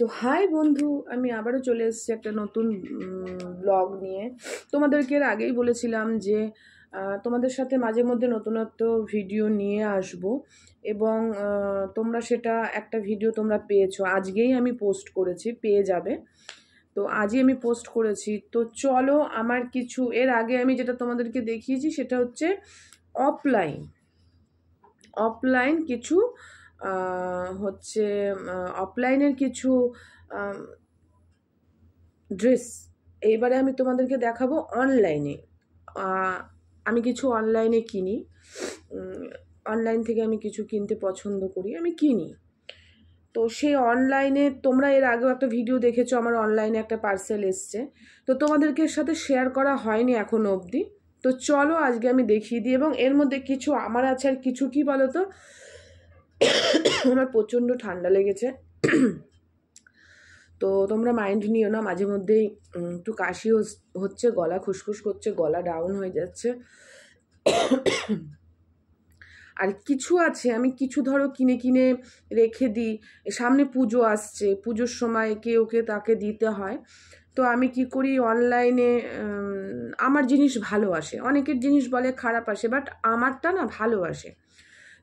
তো হাই বন্ধু, আমি আবারও চলে এসেছি একটা নতুন ব্লগ নিয়ে। তোমাদেরকে এর আগেই বলেছিলাম যে তোমাদের সাথে মাঝে মধ্যে নতুনত্ব ভিডিও নিয়ে আসব, এবং তোমরা সেটা একটা ভিডিও তোমরা পেয়েছো, আজকেই আমি পোস্ট করেছি, পেয়ে যাবে। তো আজই আমি পোস্ট করেছি। তো চলো, আমার কিছু এর আগে আমি যেটা তোমাদেরকে দেখিয়েছি সেটা হচ্ছে অফলাইন অফলাইন কিছু হচ্ছে অফলাইনের কিছু ড্রেস। এইবারে আমি তোমাদেরকে দেখাবো অনলাইনে। আমি কিছু অনলাইনে কিনি, অনলাইন থেকে আমি কিছু কিনতে পছন্দ করি, আমি কিনি। তো সেই অনলাইনে তোমরা এর আগেও একটা ভিডিও দেখেছো, আমার অনলাইনে একটা পার্সেল এসছে, তো তোমাদেরকে সাথে শেয়ার করা হয়নি এখনো অবধি। তো চলো আজকে আমি দেখিয়ে দিই, এবং এর মধ্যে কিছু আমার আছে আর কিছু কি বলো তো, আমার প্রচণ্ড ঠান্ডা লেগেছে। তো তোমরা মাইন্ড নিও না, মাঝে মধ্যেই একটু কাশি হচ্ছে, গলা খুসখুস করছে, গলা ডাউন হয়ে যাচ্ছে। আর কিছু আছে আমি কিছু ধরো কিনে কিনে রেখে দিই, সামনে পুজো আসছে, পুজোর সময় ওকে তাকে দিতে হয়। তো আমি কি করি, অনলাইনে আমার জিনিস ভালো আসে, অনেকের জিনিস বলে খারাপ আসে, বাট আমারটা না ভালো আসে।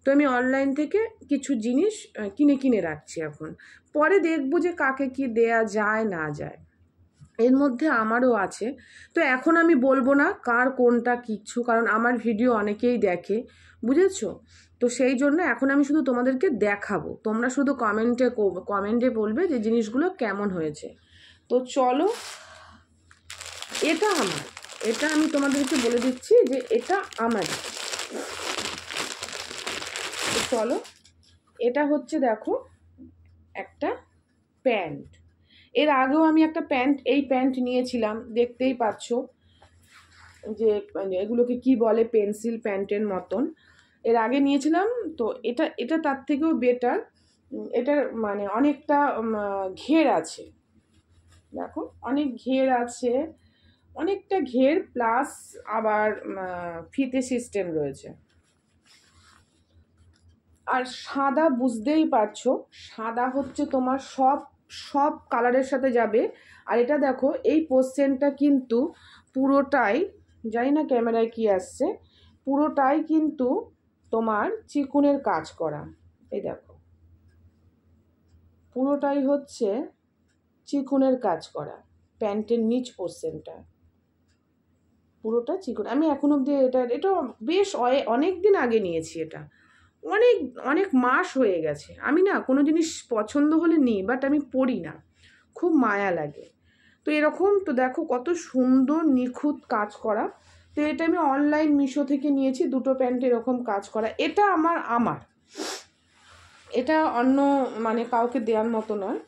তো আমি অনলাইন থেকে কিছু জিনিস কিনে কিনে রাখছি এখন, পরে দেখবো যে কাকে কি দেয়া যায় না যায়। এর মধ্যে আমারও আছে। তো এখন আমি বলবো না কার কোনটা কিচ্ছু, কারণ আমার ভিডিও অনেকেই দেখে, বুঝেছো? তো সেই জন্য এখন আমি শুধু তোমাদেরকে দেখাবো, তোমরা শুধু কমেন্টে বলবে যে জিনিসগুলো কেমন হয়েছে। তো চলো, এটা আমার, এটা আমি তোমাদেরকে বলে দিচ্ছি যে এটা আমার। তো চলো, এটা হচ্ছে দেখো একটা প্যান্ট। এর আগেও আমি একটা এই প্যান্ট নিয়েছিলাম, দেখতেই পাচ্ছ যে এগুলোকে কি বলে, পেন্সিল প্যান্টের মতন। এর আগে নিয়েছিলাম, তো এটা এটা তার থেকেও বেটার। এটার মানে অনেকটা ঘের আছে, দেখো অনেক ঘের আছে, অনেকটা ঘের, প্লাস আবার ফিতে সিস্টেম রয়েছে। আর সাদা, বুঝতেই পারছো, সাদা হচ্ছে তোমার সব সব কালারের সাথে যাবে। আর এটা দেখো, এই পোর্শনটা কিন্তু পুরোটাই, জানি না ক্যামেরায় কি আসছে, পুরোটাই কিন্তু তোমার চিকুনের কাজ করা। এই দেখো, পুরোটাই হচ্ছে চিকুনের কাজ করা, প্যান্টের নিচ পোর্শনটা পুরোটা চিকুন। আমি এখন অব্দি এটা বেশ অনেক দিন আগে নিয়েছি, এটা অনেক অনেক মাস হয়ে গেছে। আমি না কোনো জিনিস পছন্দ হলে নিই, বাট আমি পরি না, খুব মায়া লাগে। তো এরকম, তো দেখো কত সুন্দর নিখুঁত কাজ করা। তো এটা আমি অনলাইন মিশো থেকে নিয়েছি, দুটো প্যান্ট এরকম কাজ করা। এটা আমার এটা অন্য মানে কাউকে দেওয়ার মতো নয়।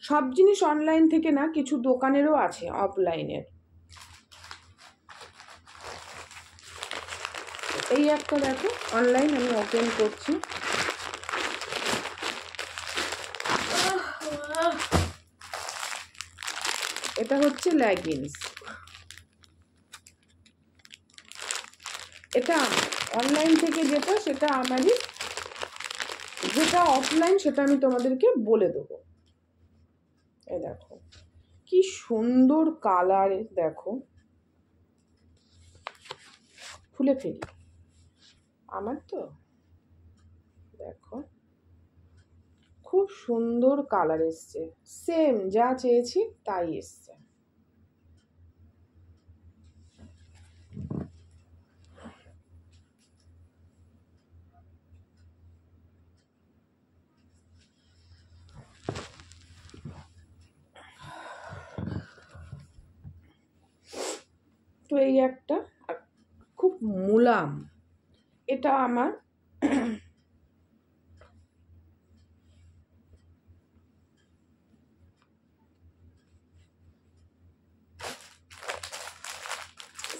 সব জিনিস অনলাইন থেকে না, কিছু দোকানেরও আছে অফলাইনের। এই একটা দেখো অনলাইন, আমি ওপেন করছি। এটা হচ্ছে লেগিংস। এটা অনলাইন থেকে যেটা, সেটা আমারই। যেটা অফলাইন সেটা আমি তোমাদেরকে বলে দেবো। এই দেখো কি সুন্দর কালার, দেখো খুলে ফেলি আমার, তো দেখো খুব সুন্দর কালার এসছে, সেম যা চেয়েছি তাই এসছে। তো এই একটা, খুব মুলাম, এটা আমার।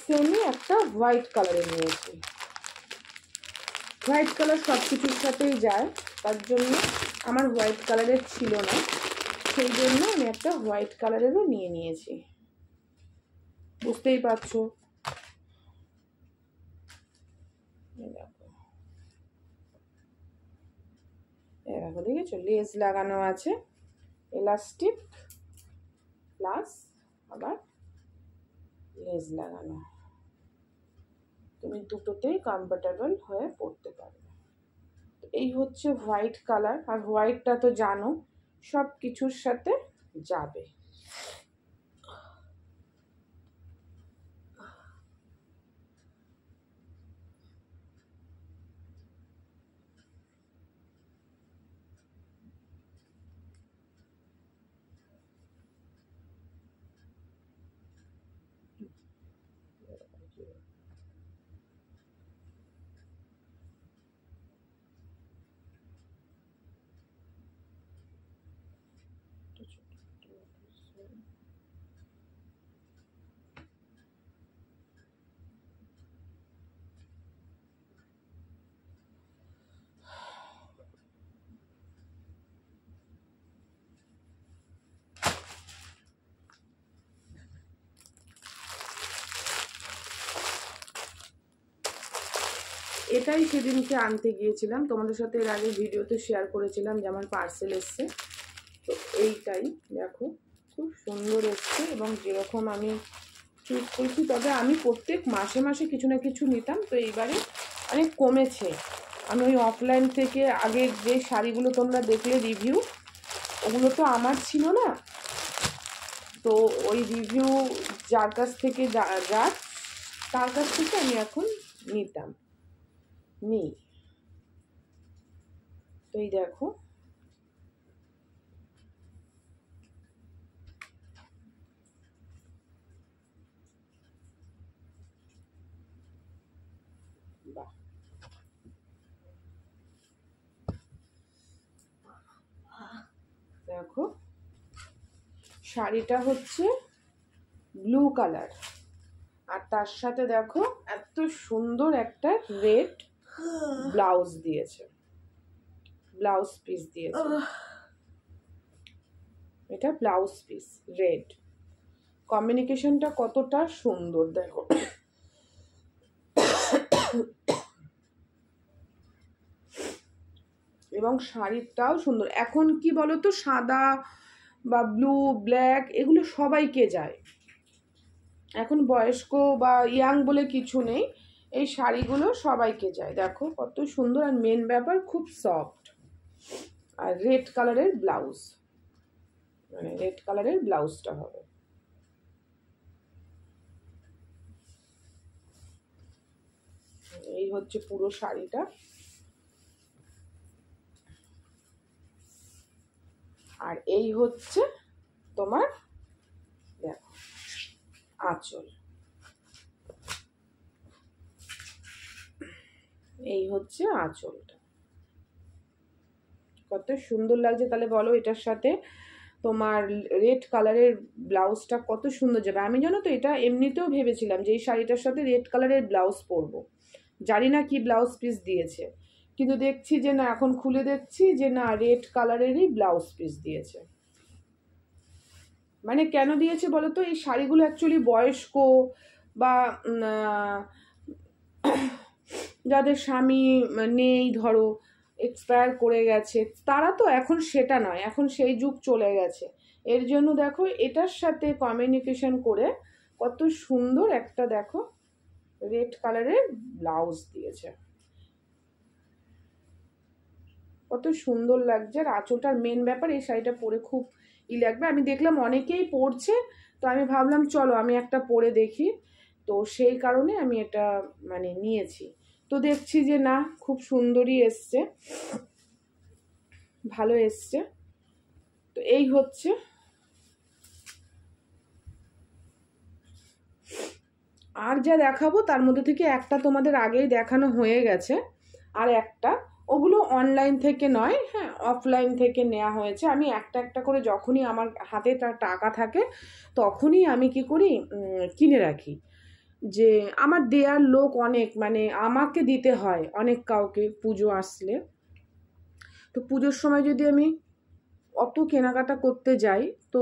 সেমই একটা হোয়াইট কালারে নিয়েছি। হোয়াইট কালার সব কিছুর সাথেই যায়, তার জন্য আমার হোয়াইট কালারের ছিল না, সেই জন্য আমি একটা হোয়াইট কালারেরও নিয়েছি। বুঝতেই পারছো। দেখো দেখো, দেখেছো লেস লাগানো আছে, এলাস্টিক প্লাস আবার লেস লাগানো, তুমি দুটোতেই কমফোর্টেবল হয়ে পড়তে পারবে। এই হচ্ছে হোয়াইট কালার, আর হোয়াইটটা তো জানো সব কিছুর সাথে যাবে। এটাই সেদিনকে আনতে গিয়েছিলাম, তোমাদের সাথে এর আগে ভিডিওতে শেয়ার করেছিলাম যে আমার পার্সেল এসছে। তো এইটাই দেখো খুব সুন্দর এসছে, এবং যেরকম আমি চুজ করেছি, তবে আমি প্রত্যেক মাসে মাসে কিছু না কিছু নিতাম, তো এইবারে অনেক কমেছে। আমি ওই অফলাইন থেকে আগের যে শাড়িগুলো তোমরা দেখলে রিভিউ, ওগুলো তো আমার ছিল না, তো ওই রিভিউ যার কাছ থেকে যার তার কাছ থেকে আমি এখন নিতাম নেই। তো এই দেখো বাহ, দেখো শাড়িটা হচ্ছে ব্লু কালার, আর তার সাথে দেখো এত সুন্দর একটা রেড ব্লাউজ দিয়েছে, ব্লাউজ পিস দিয়েছে, এটা ব্লাউজ পিস রেড, কমিউনিকেশনটা কতটা সুন্দর দেখো। এবং শাড়িটাও সুন্দর। এখন কি বলতো, সাদা বা ব্লু ব্ল্যাক এগুলো সবাইকে যায়, এখন বয়স্ক বা ইয়াং বলে কিছু নেই, এই শাড়িগুলো সবাইকে যায়। দেখো কত সুন্দর, আর মেন ব্যাপার খুব সফট, আর রেড কালারের ব্লাউজ, মানে রেড কালারের ব্লাউজটা হবে। এই হচ্ছে পুরো শাড়িটা, আর এই হচ্ছে তোমার দেখো আঁচল, এই হচ্ছে আঁচলটা, কত সুন্দর লাগছে। তাহলে বলো এটার সাথে তোমার রেড কালারের ব্লাউজটা কত সুন্দর যাবে। আমি জানো তো এটা এমনিতেও ভেবেছিলাম যে এই শাড়িটার সাথে রেড কালারের ব্লাউজ পরবো, জানি না কি ব্লাউজ পিস দিয়েছে, কিন্তু দেখছি যে না, এখন খুলে দেখছি যে না, রেড কালারেরই ব্লাউজ পিস দিয়েছে। মানে কেন দিয়েছে বলো তো, এই শাড়িগুলো অ্যাকচুয়ালি বয়স্ক বা যাদের স্বামী নেই, ধরো এক্সপায়ার করে গেছে, তারা তো এখন সেটা নয়, এখন সেই যুগ চলে গেছে। এর জন্য দেখো এটার সাথে কমিউনিকেশন করে কত সুন্দর একটা দেখো রেড কালারের ব্লাউজ দিয়েছে, কত সুন্দর লাগছে। আর আঁচলটার মেন ব্যাপার, এই শাড়িটা পরে খুব লাগবে। আমি দেখলাম অনেকেই পরছে, তো আমি ভাবলাম চলো আমি একটা পরে দেখি, তো সেই কারণে আমি এটা মানে নিয়েছি। তো দেখছি যে না, খুব সুন্দরই এসছে, ভালো এসছে। তো এই হচ্ছে, আর যা দেখাবো তার মধ্যে থেকে একটা তোমাদের আগেই দেখানো হয়ে গেছে, আর একটা ওগুলো অনলাইন থেকে নয়, হ্যাঁ অফলাইন থেকে নেওয়া হয়েছে। আমি একটা একটা করে যখনই আমার হাতে তার টাকা থাকে তখনই আমি কি করি, কিনে রাখি, যে আমার দেয়ার লোক অনেক, মানে আমাকে দিতে হয় অনেক কাউকে পুজো আসলে, তো পুজোর সময় যদি আমি অত কেনাকাটা করতে যাই তো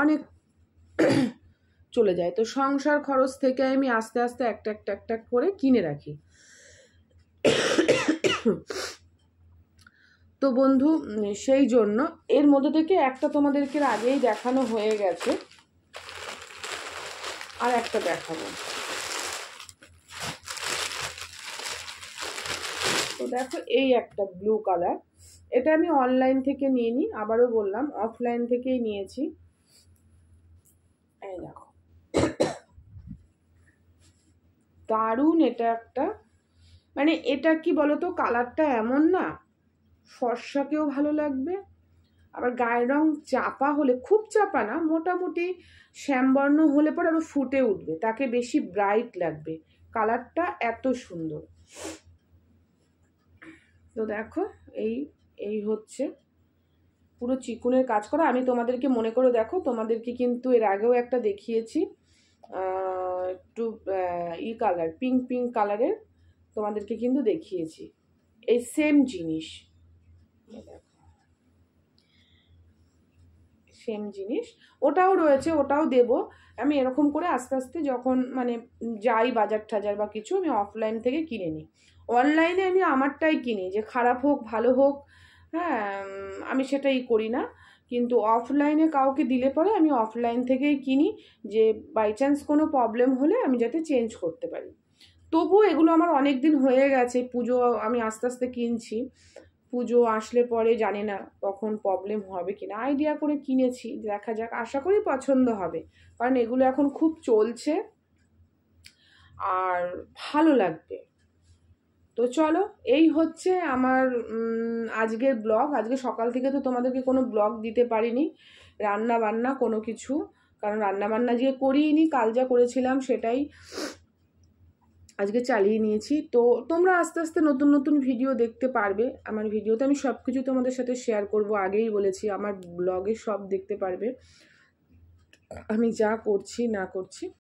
অনেক চলে যায়, তো সংসার খরচ থেকে আমি আস্তে আস্তে একটা একটা একটা করে কিনে রাখি। তো বন্ধু সেই জন্য এর মধ্যে থেকে একটা তোমাদেরকে আগেই দেখানো হয়ে গেছে, আর একটা দেখাবো। তো দেখো এই একটা ব্লু কালার, এটা আমি অনলাইন থেকে নিয়ে নিই, আবারও বললাম অফলাইন থেকেই নিয়েছি। এই দেখো দারুণ, এটা একটা মানে এটা কি বলতো, কালারটা এমন না, ফর্সাকেও ভালো লাগবে, আবার গায়ের রং চাপা হলে, খুব চাপা না, মোটামুটি শ্যামবর্ণ হলে পর আরো ফুটে উঠবে, তাকে বেশি ব্রাইট লাগবে, কালারটা এত সুন্দর। তো দেখো এই হচ্ছে পুরো চিকুনের কাজ করা। আমি তোমাদেরকে মনে করে দেখো, তোমাদেরকে কিন্তু এর আগেও একটা দেখিয়েছি একটু কালার, পিঙ্ক কালারের, তোমাদেরকে কিন্তু দেখিয়েছি এই সেম জিনিস, সেম জিনিস ওটাও রয়েছে, ওটাও দেব আমি। এরকম করে আস্তে আস্তে যখন মানে যাই বাজার টাজার বা কিছু, আমি অফলাইন থেকে কিনে নিই। অনলাইনে আমি আমারটাই কিনি, যে খারাপ হোক ভালো হোক, হ্যাঁ আমি সেটাই করি না, কিন্তু অফলাইনে কাউকে দিলে পরে আমি অফলাইন থেকেই কিনি, যে বাই চান্স কোনো প্রবলেম হলে আমি যাতে চেঞ্জ করতে পারি। তবুও এগুলো আমার অনেক দিন হয়ে গেছে, পুজো আমি আস্তে আস্তে কিনছি, পুজো আসলে পরে জানি না তখন প্রবলেম হবে কিনা, আইডিয়া করে কিনেছি, দেখা যাক, আশা করি পছন্দ হবে, কারণ এগুলো এখন খুব চলছে আর ভালো লাগবে। তো চলো, এই হচ্ছে আমার আজকের ব্লগ। আজকে সকাল থেকে তো তোমাদেরকে কোনো ব্লগ দিতে পারিনি, রান্না বান্না কোনো কিছু, কারণ রান্না বান্না যে করিনি, কাল যা করেছিলাম সেটাই আজকে চালিয়ে নিয়েছি। তো তোমরা আস্তে আস্তে নতুন নতুন ভিডিও দেখতে পারবে আমার ভিডিওতে, আমি সব কিছু তোমাদের সাথে শেয়ার করব, আগেই বলেছি আমার ব্লগে সব দেখতে পারবে আমি যা করছি না করছি।